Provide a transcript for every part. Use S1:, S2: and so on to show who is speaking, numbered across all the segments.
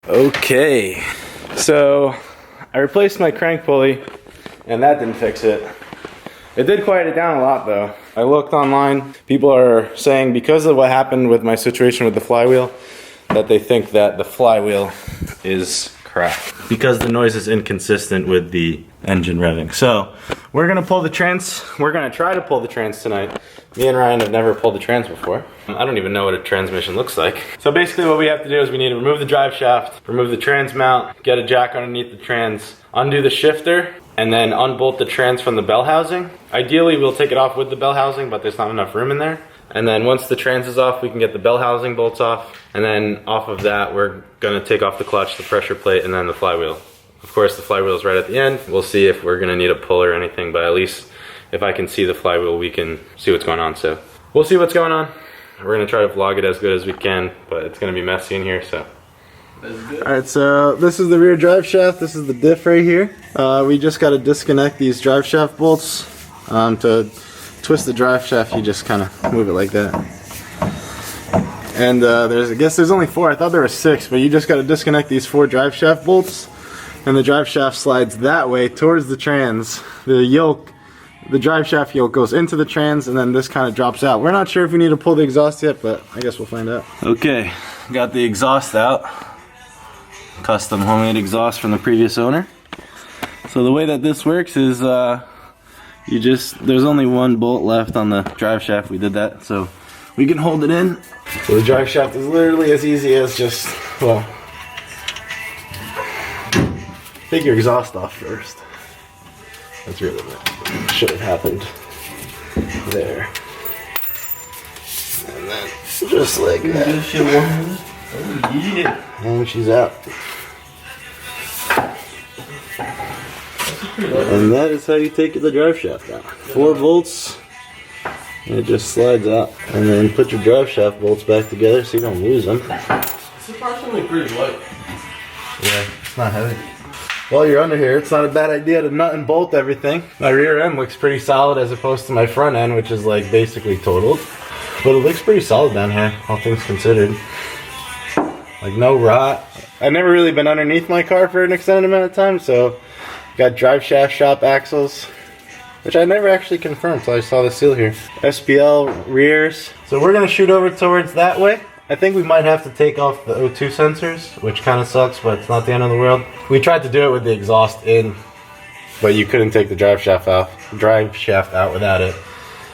S1: Okay, so I replaced my crank pulley and that didn't fix it. It did quiet it down a lot though. I looked online, people are saying because of what happened with my situation with the flywheel, that they think that the flywheel is crap because the noise is inconsistent with the engine revving. So we're gonna try to pull the trans tonight. Me and Ryan have never pulled the trans before. I don't even know what a transmission looks like. So basically what we have to do is we need to remove the drive shaft, remove the trans mount, get a jack underneath the trans, undo the shifter, and then unbolt the trans from the bell housing. Ideally we'll take it off with the bell housing, but there's not enough room in there. And then once the trans is off, we can get the bell housing bolts off. And then off of that, we're gonna take off the clutch, the pressure plate, and then the flywheel. Of course, the flywheel is right at the end. We'll see if we're gonna need a pull or anything, but at least if I can see the flywheel, we can see what's going on. So we'll see what's going on. We're gonna try to vlog it as good as we can, but it's gonna be messy in here, so. Alright, so this is the rear drive shaft. This is the diff right here. We just gotta disconnect these drive shaft bolts. To twist the drive shaft, you just kind of move it like that. And I guess there's only 4. I thought there were 6, but you just got to disconnect these 4 drive shaft bolts, and the drive shaft slides that way towards the trans. The yoke, the drive shaft yoke goes into the trans, and then this kind of drops out. We're not sure if we need to pull the exhaust yet, but I guess we'll find out. Okay, got the exhaust out. Custom homemade exhaust from the previous owner. So the way that this works is there's only 1 bolt left on the drive shaft. We did that, so we can hold it in. So the drive shaft is literally as easy as just, well, take your exhaust off first. That's really what should have happened there. And then just like that. Oh yeah. And she's out. And that is how you take the drive shaft out. 4 volts, and it just slides out. And then put your drive shaft bolts back together so you don't lose them.
S2: It's surprisingly pretty light.
S1: Yeah, it's not heavy. While you're under here, it's not a bad idea to nut and bolt everything. My rear end looks pretty solid as opposed to my front end, which is like basically totaled. But it looks pretty solid down here, all things considered. Like no rot. I've never really been underneath my car for an extended amount of time, so got drive shaft shop axles, which I never actually confirmed until I saw the seal here. SPL rears. So we're gonna shoot over towards that way. I think we might have to take off the O2 sensors, which kind of sucks, but it's not the end of the world. We tried to do it with the exhaust in, but you couldn't take the drive shaft out without it.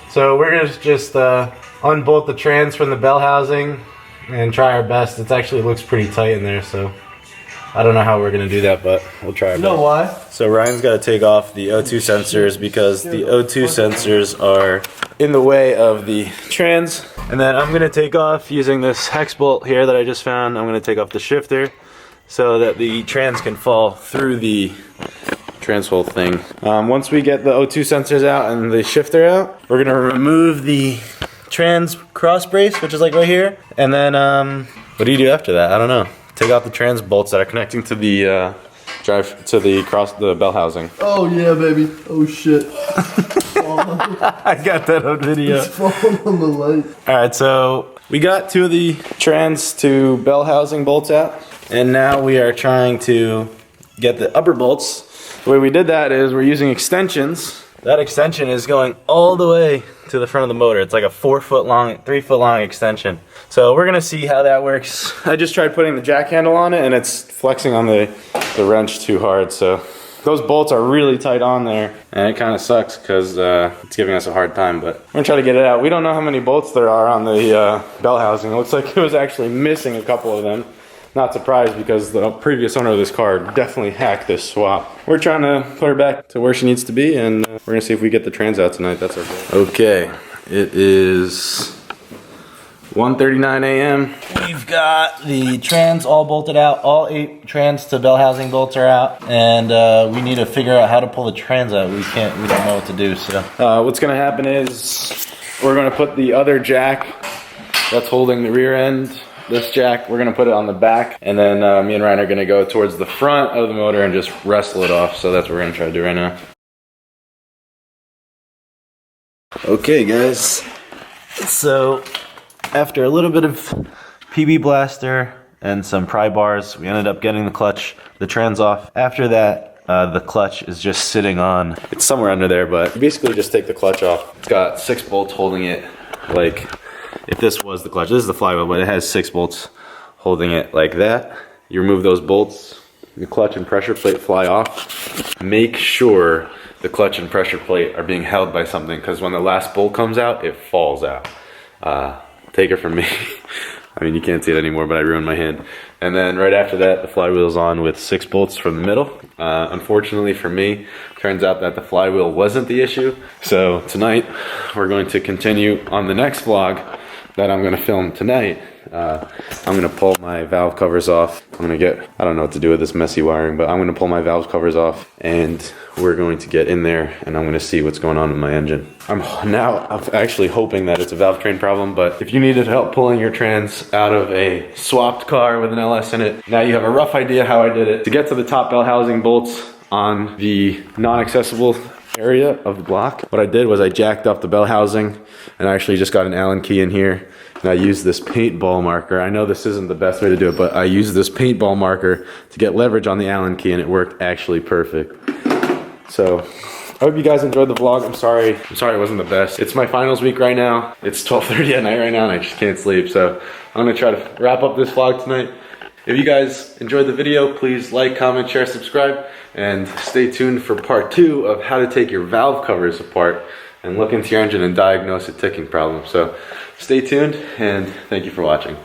S1: So we're gonna just unbolt the trans from the bell housing and try our best. It actually looks pretty tight in there, so I don't know how we're gonna do that, but we'll try our best.
S2: You know why?
S1: So Ryan's got to take off the O2 sensors because the O2 sensors are in the way of the trans. And then I'm gonna take off using this hex bolt here that I just found. I'm gonna take off the shifter so that the trans can fall through the trans hole thing. Once we get the O2 sensors out and the shifter out, we're gonna remove the trans cross brace, which is like right here. And then what do you do after that? I don't know. Take out the trans bolts that are connecting to the the bell housing.
S2: Oh yeah, baby. Oh shit.
S1: I got that on video.
S2: It's falling on the light.
S1: Alright, so we got 2 of the trans to bell housing bolts out, and now we are trying to get the upper bolts. The way we did that is we're using extensions. That extension is going all the way to the front of the motor. It's like a 3 foot long extension. So we're gonna see how that works. I just tried putting the jack handle on it and it's flexing on the wrench too hard. So those bolts are really tight on there and it kind of sucks because it's giving us a hard time, but we're gonna try to get it out. We don't know how many bolts there are on the bell housing. It looks like it was actually missing a couple of them. Not surprised because the previous owner of this car definitely hacked this swap. We're trying to put her back to where she needs to be, and we're gonna see if we get the trans out tonight. That's our goal. Okay, it is 1:39 a.m. We've got the trans all bolted out. All 8 trans to bell housing bolts are out, and we need to figure out how to pull the trans out. We don't know what to do. So what's gonna happen is we're gonna put the other jack that's holding the rear end. This jack, we're gonna put it on the back, and then me and Ryan are gonna go towards the front of the motor and just wrestle it off. So that's what we're gonna try to do right now. Okay guys, so after a little bit of PB Blaster and some pry bars. We ended up getting the trans off. After that, the clutch is just sitting on, it's somewhere under there, but you basically just take the clutch off. It's got 6 bolts holding it, like if this was the clutch. This is the flywheel, but it has 6 bolts holding it like that. You remove those bolts, the clutch and pressure plate fly off. Make sure the clutch and pressure plate are being held by something, because when the last bolt comes out, it falls out. Take it from me. I mean, you can't see it anymore, but I ruined my hand. And then right after that, the flywheel's on with 6 bolts from the middle. Unfortunately for me, turns out that the flywheel wasn't the issue. So tonight, we're going to continue on the next vlog that I'm gonna film tonight. I'm gonna pull my valve covers off. I don't know what to do with this messy wiring, but I'm gonna pull my valve covers off and we're going to get in there and I'm gonna see what's going on with my engine. I'm actually hoping that it's a valve train problem, but if you needed help pulling your trans out of a swapped car with an LS in it, now you have a rough idea how I did it. To get to the top bell housing bolts on the non-accessible area of the block, what I did was I jacked up the bell housing and I actually just got an Allen key in here and I used this paintball marker. I know this isn't the best way to do it, but I used this paintball marker to get leverage on the Allen key and it worked actually perfect. So I hope you guys enjoyed the vlog. I'm sorry it wasn't the best. It's my finals week right now. It's 12:30 at night right now and I just can't sleep. So I'm gonna try to wrap up this vlog tonight. If you guys enjoyed the video, please like, comment, share, subscribe, and stay tuned for part 2 of how to take your valve covers apart and look into your engine and diagnose a ticking problem. So stay tuned and thank you for watching.